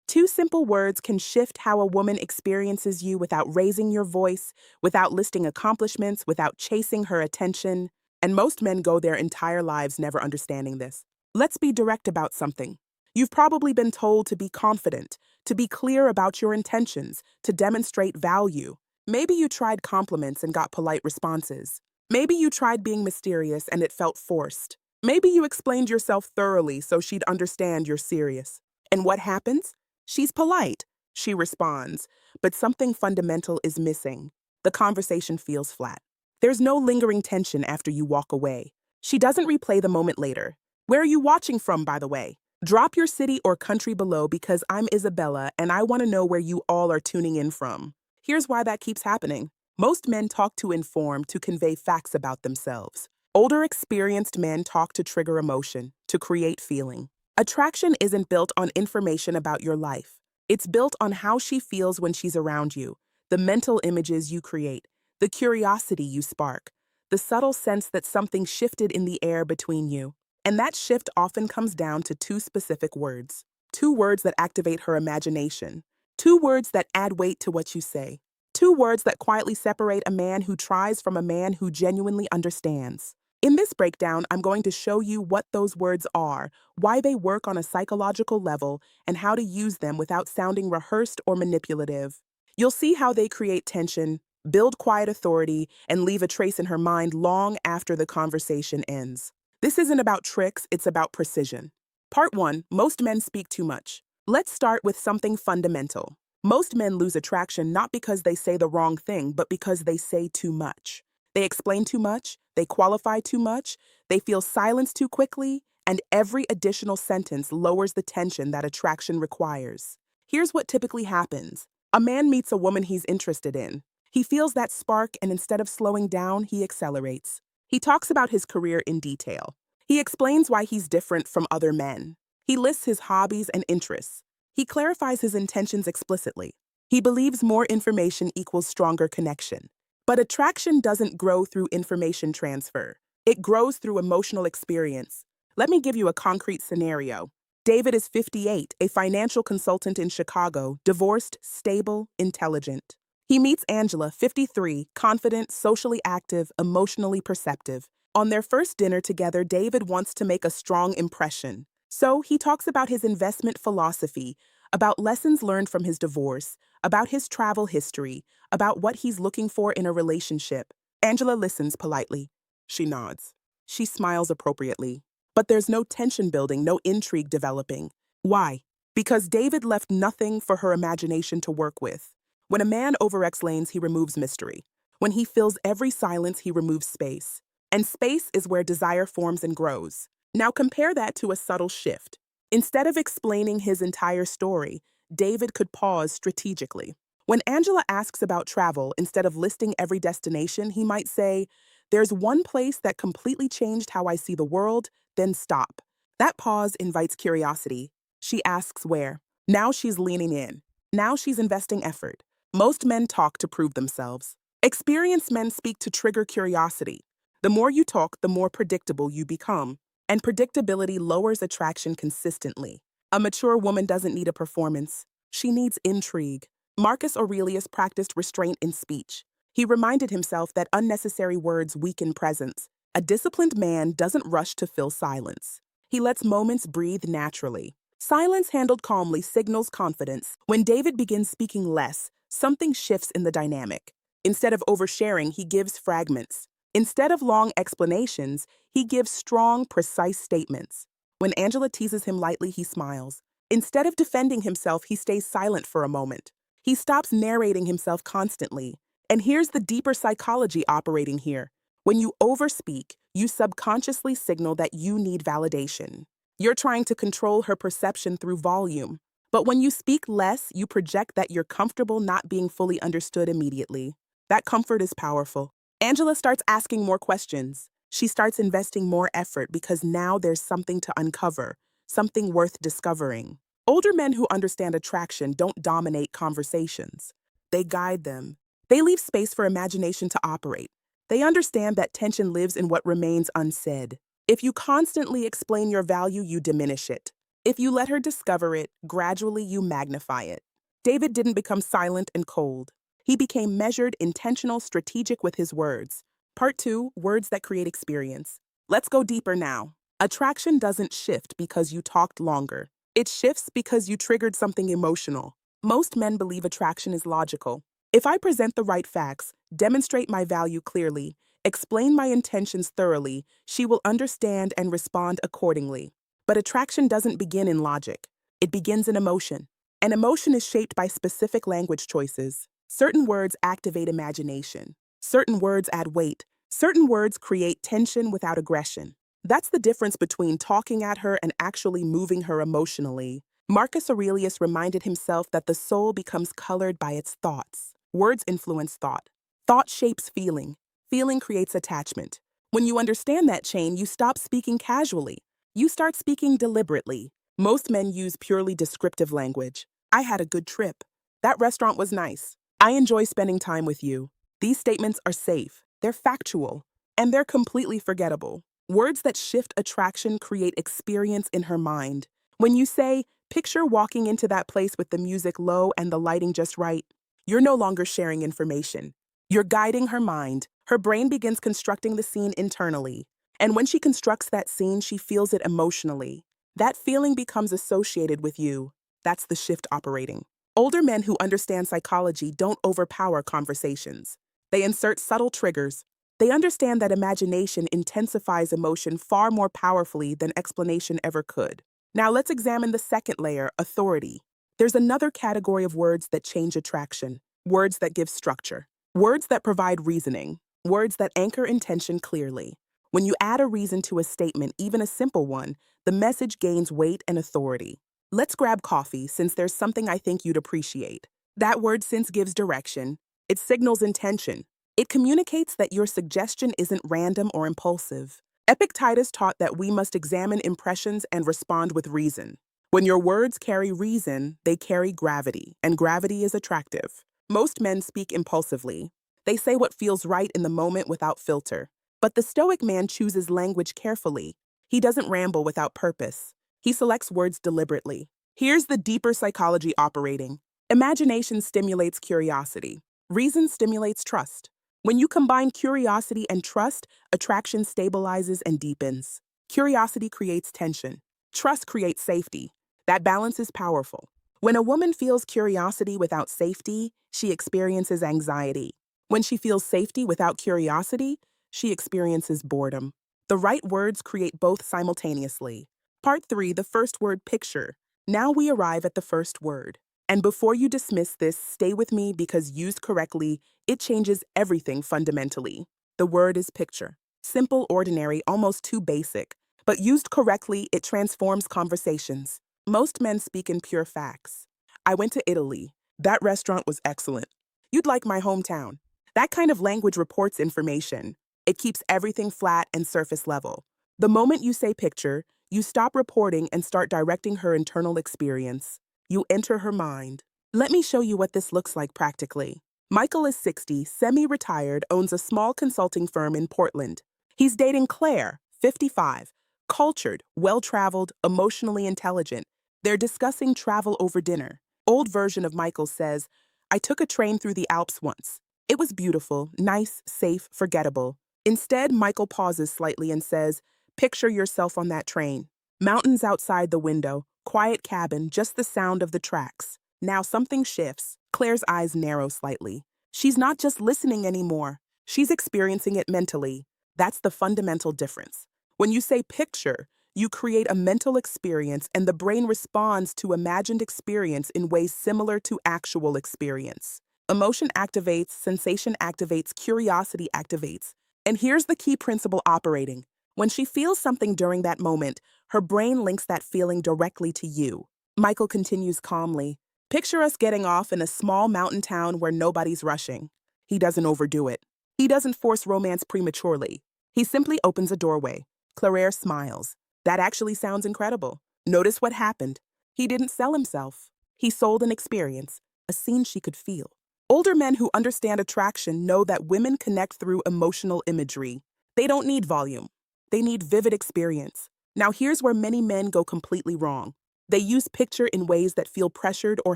Two simple words can shift how a woman experiences you without raising your voice, without listing accomplishments, without chasing her attention. And most men go their entire lives never understanding this. Let's be direct about something. You've probably been told to be confident, to be clear about your intentions, to demonstrate value. Maybe you tried compliments and got polite responses. Maybe you tried being mysterious and it felt forced. Maybe you explained yourself thoroughly so she'd understand you're serious. And what happens? She's polite. She responds, but something fundamental is missing. The conversation feels flat. There's no lingering tension after you walk away. She doesn't replay the moment later. Where are you watching from, by the way? Drop your city or country below because I'm Issabela and I want to know where you all are tuning in from. Here's why that keeps happening. Most men talk to inform, to convey facts about themselves. Older, experienced men talk to trigger emotion, to create feeling. Attraction isn't built on information about your life. It's built on how she feels when she's around you, the mental images you create, the curiosity you spark, the subtle sense that something shifted in the air between you. And that shift often comes down to two specific words. Two words that activate her imagination. Two words that add weight to what you say. Two words that quietly separate a man who tries from a man who genuinely understands. In this breakdown, I'm going to show you what those words are, why they work on a psychological level, and how to use them without sounding rehearsed or manipulative. You'll see how they create tension, build quiet authority, and leave a trace in her mind long after the conversation ends. This isn't about tricks, it's about precision. Part 1. Most men speak too much. Let's start with something fundamental. Most men lose attraction not because they say the wrong thing, but because they say too much. They explain too much, they qualify too much, they feel silenced too quickly, and every additional sentence lowers the tension that attraction requires. Here's what typically happens. A man meets a woman he's interested in. He feels that spark, and instead of slowing down, he accelerates. He talks about his career in detail. He explains why he's different from other men. He lists his hobbies and interests. He clarifies his intentions explicitly. He believes more information equals stronger connection. But attraction doesn't grow through information transfer. It grows through emotional experience. Let me give you a concrete scenario. David is 58, a financial consultant in Chicago, divorced, stable, intelligent. He meets Angela, 53, confident, socially active, emotionally perceptive. On their first dinner together, David wants to make a strong impression. So he talks about his investment philosophy, about lessons learned from his divorce, about his travel history, about what he's looking for in a relationship. Angela listens politely. She nods. She smiles appropriately. But there's no tension building, no intrigue developing. Why? Because David left nothing for her imagination to work with. When a man over-explains, he removes mystery. When he fills every silence, he removes space. And space is where desire forms and grows. Now compare that to a subtle shift. Instead of explaining his entire story, David could pause strategically. When Angela asks about travel, instead of listing every destination, he might say, "There's one place that completely changed how I see the world," then stop. That pause invites curiosity. She asks where. Now she's leaning in. Now she's investing effort. Most men talk to prove themselves. Experienced men speak to trigger curiosity. The more you talk, the more predictable you become. And predictability lowers attraction consistently. A mature woman doesn't need a performance. She needs intrigue. Marcus Aurelius practiced restraint in speech. He reminded himself that unnecessary words weaken presence. A disciplined man doesn't rush to fill silence. He lets moments breathe naturally. Silence handled calmly signals confidence. When David begins speaking less, something shifts in the dynamic. Instead of oversharing, he gives fragments. Instead of long explanations, he gives strong, precise statements. When Angela teases him lightly, he smiles. Instead of defending himself, he stays silent for a moment. He stops narrating himself constantly. And here's the deeper psychology operating here. When you overspeak, you subconsciously signal that you need validation. You're trying to control her perception through volume. But when you speak less, you project that you're comfortable not being fully understood immediately. That comfort is powerful. Angela starts asking more questions. She starts investing more effort because now there's something to uncover, something worth discovering. Older men who understand attraction don't dominate conversations. They guide them. They leave space for imagination to operate. They understand that tension lives in what remains unsaid. If you constantly explain your value, you diminish it. If you let her discover it, gradually you magnify it. David didn't become silent and cold. He became measured, intentional, strategic with his words. Part 2, words that create experience. Let's go deeper now. Attraction doesn't shift because you talked longer. It shifts because you triggered something emotional. Most men believe attraction is logical. If I present the right facts, demonstrate my value clearly, explain my intentions thoroughly, she will understand and respond accordingly. But attraction doesn't begin in logic. It begins in emotion. And emotion is shaped by specific language choices. Certain words activate imagination. Certain words add weight. Certain words create tension without aggression. That's the difference between talking at her and actually moving her emotionally. Marcus Aurelius reminded himself that the soul becomes colored by its thoughts. Words influence thought. Thought shapes feeling. Feeling creates attachment. When you understand that chain, you stop speaking casually. You start speaking deliberately. Most men use purely descriptive language. I had a good trip. That restaurant was nice. I enjoy spending time with you. These statements are safe, they're factual, and they're completely forgettable. Words that shift attraction create experience in her mind. When you say, picture walking into that place with the music low and the lighting just right, you're no longer sharing information. You're guiding her mind. Her brain begins constructing the scene internally. And when she constructs that scene, she feels it emotionally. That feeling becomes associated with you. That's the shift operating. Older men who understand psychology don't overpower conversations. They insert subtle triggers. They understand that imagination intensifies emotion far more powerfully than explanation ever could. Now let's examine the second layer, authority. There's another category of words that change attraction. Words that give structure. Words that provide reasoning. Words that anchor intention clearly. When you add a reason to a statement, even a simple one, the message gains weight and authority. Let's grab coffee, since there's something I think you'd appreciate. That word since gives direction. It signals intention. It communicates that your suggestion isn't random or impulsive. Epictetus taught that we must examine impressions and respond with reason. When your words carry reason, they carry gravity, and gravity is attractive. Most men speak impulsively. They say what feels right in the moment without filter. But the Stoic man chooses language carefully. He doesn't ramble without purpose. He selects words deliberately. Here's the deeper psychology operating. Imagination stimulates curiosity. Reason stimulates trust. When you combine curiosity and trust, attraction stabilizes and deepens. Curiosity creates tension. Trust creates safety. That balance is powerful. When a woman feels curiosity without safety, she experiences anxiety. When she feels safety without curiosity, she experiences boredom. The right words create both simultaneously. Part 3, the first word, picture. Now we arrive at the first word. And before you dismiss this, stay with me because used correctly, it changes everything fundamentally. The word is picture. Simple, ordinary, almost too basic. But used correctly, it transforms conversations. Most men speak in pure facts. I went to Italy. That restaurant was excellent. You'd like my hometown. That kind of language reports information. It keeps everything flat and surface level. The moment you say picture, you stop reporting and start directing her internal experience. You enter her mind. Let me show you what this looks like practically. Michael is 60, semi-retired, owns a small consulting firm in Portland. He's dating Claire, 55, cultured, well-traveled, emotionally intelligent. They're discussing travel over dinner. Old version of Michael says, I took a train through the Alps once. It was beautiful, nice, safe, forgettable. Instead, Michael pauses slightly and says, picture yourself on that train. Mountains outside the window, quiet cabin, just the sound of the tracks. Now something shifts. Claire's eyes narrow slightly. She's not just listening anymore. She's experiencing it mentally. That's the fundamental difference. When you say picture, you create a mental experience and the brain responds to imagined experience in ways similar to actual experience. Emotion activates, sensation activates, curiosity activates. And here's the key principle operating. When she feels something during that moment, her brain links that feeling directly to you. Michael continues calmly. Picture us getting off in a small mountain town where nobody's rushing. He doesn't overdo it. He doesn't force romance prematurely. He simply opens a doorway. Claire smiles. That actually sounds incredible. Notice what happened. He didn't sell himself. He sold an experience, a scene she could feel. Older men who understand attraction know that women connect through emotional imagery. They don't need volume. They need vivid experience. Now here's where many men go completely wrong. They use picture in ways that feel pressured or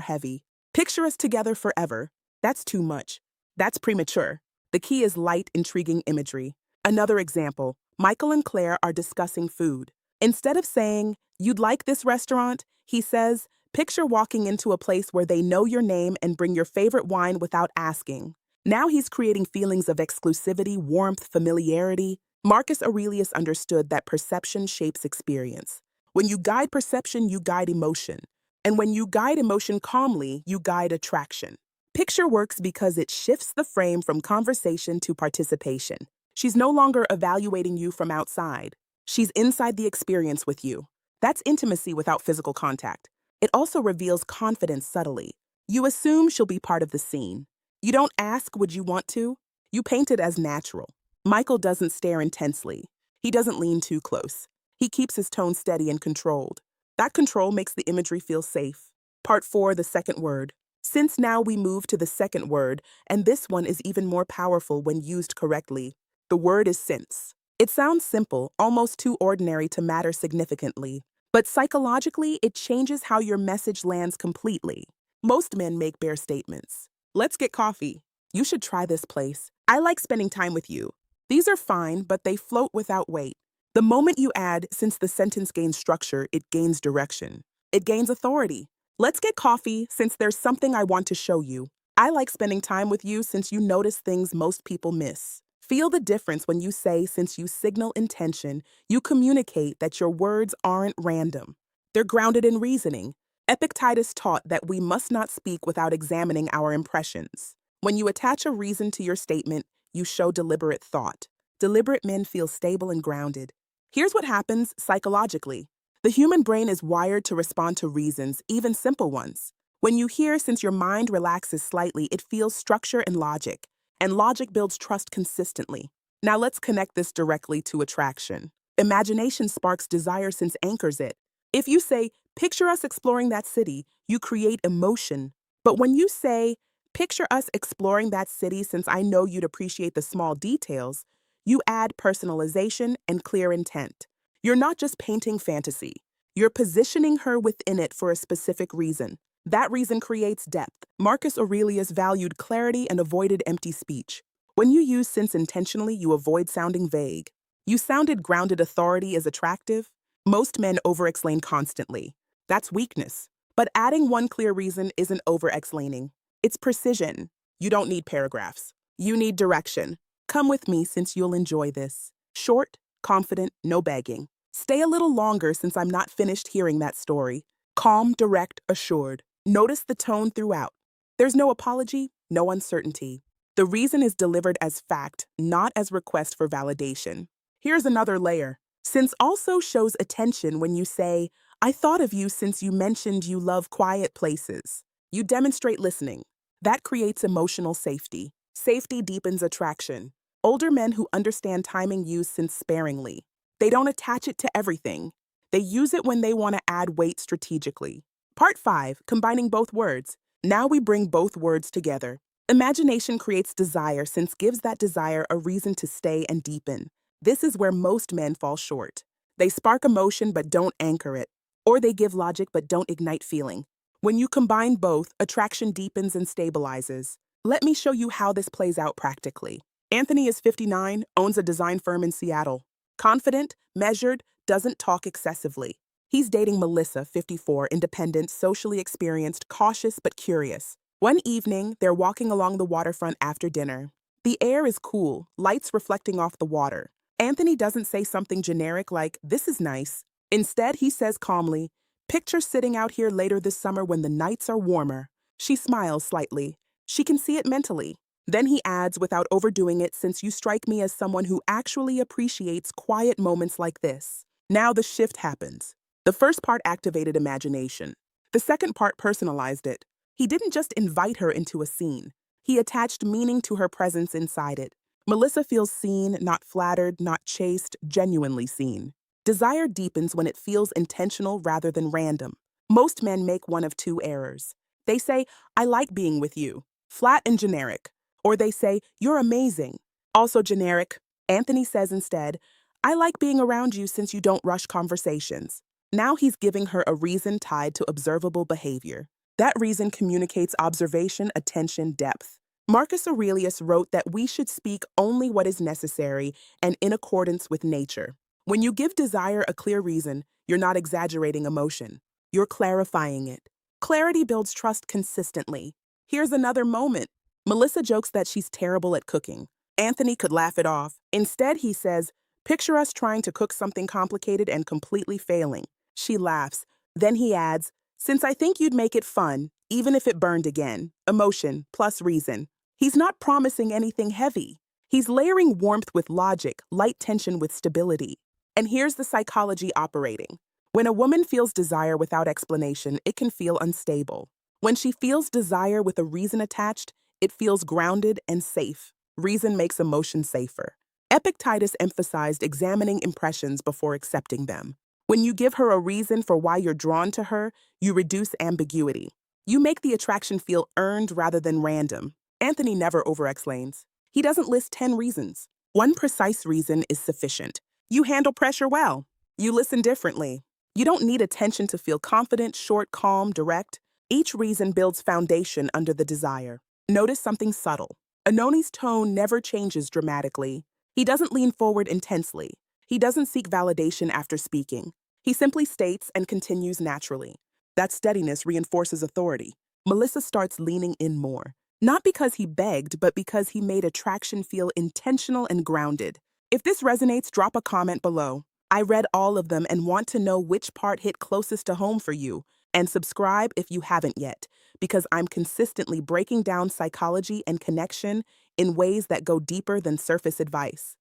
heavy. Picture us together forever. That's too much. That's premature. The key is light, intriguing imagery. Another example, Michael and Claire are discussing food. Instead of saying, "You'd like this restaurant," he says, "Picture walking into a place where they know your name and bring your favorite wine without asking." Now he's creating feelings of exclusivity, warmth, familiarity. Marcus Aurelius understood that perception shapes experience. When you guide perception, you guide emotion. And when you guide emotion calmly, you guide attraction. Picture works because it shifts the frame from conversation to participation. She's no longer evaluating you from outside. She's inside the experience with you. That's intimacy without physical contact. It also reveals confidence subtly. You assume she'll be part of the scene. You don't ask, "Would you want to?" You paint it as natural. Michael doesn't stare intensely. He doesn't lean too close. He keeps his tone steady and controlled. That control makes the imagery feel safe. Part 4, the second word. Since now we move to the second word, and this one is even more powerful when used correctly. The word is since. It sounds simple, almost too ordinary to matter significantly. But psychologically, it changes how your message lands completely. Most men make bare statements. "Let's get coffee." "You should try this place." "I like spending time with you." These are fine, but they float without weight. The moment you add, since the sentence gains structure, it gains direction. It gains authority. "Let's get coffee since there's something I want to show you." "I like spending time with you since you notice things most people miss." Feel the difference when you say, since you signal intention, you communicate that your words aren't random. They're grounded in reasoning. Epictetus taught that we must not speak without examining our impressions. When you attach a reason to your statement, you show deliberate thought. Deliberate men feel stable and grounded. Here's what happens psychologically. The human brain is wired to respond to reasons, even simple ones. When you hear, since your mind relaxes slightly, it feels structure and logic. And logic builds trust consistently. Now let's connect this directly to attraction. Imagination sparks desire since anchors it. If you say, "Picture us exploring that city," you create emotion. But when you say, "Picture us exploring that city since I know you'd appreciate the small details," you add personalization and clear intent. You're not just painting fantasy. You're positioning her within it for a specific reason. That reason creates depth. Marcus Aurelius valued clarity and avoided empty speech. When you use since intentionally, you avoid sounding vague. You sounded grounded. Authority is attractive. Most men over-explain constantly. That's weakness. But adding one clear reason isn't over-explaining. It's precision. You don't need paragraphs. You need direction. "Come with me since you'll enjoy this." Short, confident, no begging. "Stay a little longer since I'm not finished hearing that story." Calm, direct, assured. Notice the tone throughout. There's no apology, no uncertainty. The reason is delivered as fact, not as request for validation. Here's another layer. Since also shows attention when you say, "I thought of you since you mentioned you love quiet places." You demonstrate listening. That creates emotional safety. Safety deepens attraction. Older men who understand timing use since sparingly. They don't attach it to everything. They use it when they want to add weight strategically. Part 5, combining both words. Now we bring both words together. Imagination creates desire since gives that desire a reason to stay and deepen. This is where most men fall short. They spark emotion but don't anchor it. Or they give logic but don't ignite feeling. When you combine both, attraction deepens and stabilizes. Let me show you how this plays out practically. Anthony is 59, owns a design firm in Seattle. Confident, measured, doesn't talk excessively. He's dating Melissa, 54, independent, socially experienced, cautious but curious. One evening, they're walking along the waterfront after dinner. The air is cool, lights reflecting off the water. Anthony doesn't say something generic like, "This is nice." Instead, he says calmly, "Picture sitting out here later this summer when the nights are warmer." She smiles slightly. She can see it mentally. Then he adds, without overdoing it, "Since you strike me as someone who actually appreciates quiet moments like this." Now the shift happens. The first part activated imagination. The second part personalized it. He didn't just invite her into a scene. He attached meaning to her presence inside it. Melissa feels seen, not flattered, not chased, genuinely seen. Desire deepens when it feels intentional rather than random. Most men make one of two errors. They say, "I like being with you," flat and generic. Or they say, "You're amazing," also generic. Anthony says instead, "I like being around you since you don't rush conversations." Now he's giving her a reason tied to observable behavior. That reason communicates observation, attention, depth. Marcus Aurelius wrote that we should speak only what is necessary and in accordance with nature. When you give desire a clear reason, you're not exaggerating emotion. You're clarifying it. Clarity builds trust consistently. Here's another moment. Melissa jokes that she's terrible at cooking. Anthony could laugh it off. Instead, he says, "Picture us trying to cook something complicated and completely failing." She laughs. Then he adds, "Since I think you'd make it fun, even if it burned again." Emotion plus reason. He's not promising anything heavy. He's layering warmth with logic, light tension with stability. And here's the psychology operating. When a woman feels desire without explanation, it can feel unstable. When she feels desire with a reason attached, it feels grounded and safe. Reason makes emotion safer. Epictetus emphasized examining impressions before accepting them. When you give her a reason for why you're drawn to her, you reduce ambiguity. You make the attraction feel earned rather than random. Anthony never overexplains. He doesn't list 10 reasons. One precise reason is sufficient. You handle pressure well. You listen differently. You don't need attention to feel confident, short, calm, direct. Each reason builds foundation under the desire. Notice something subtle. Anoni's tone never changes dramatically. He doesn't lean forward intensely. He doesn't seek validation after speaking. He simply states and continues naturally. That steadiness reinforces authority. Melissa starts leaning in more. Not because he begged, but because he made attraction feel intentional and grounded. If this resonates, drop a comment below. I read all of them and want to know which part hit closest to home for you. And subscribe if you haven't yet, because I'm consistently breaking down psychology and connection in ways that go deeper than surface advice.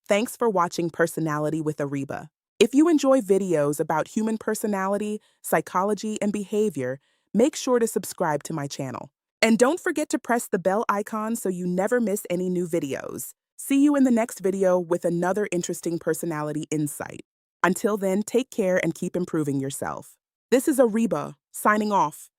Thanks for watching Personality with Ariba. If you enjoy videos about human personality, psychology, and behavior, make sure to subscribe to my channel. And don't forget to press the bell icon so you never miss any new videos. See you in the next video with another interesting personality insight. Until then, take care and keep improving yourself. This is Ariba, signing off.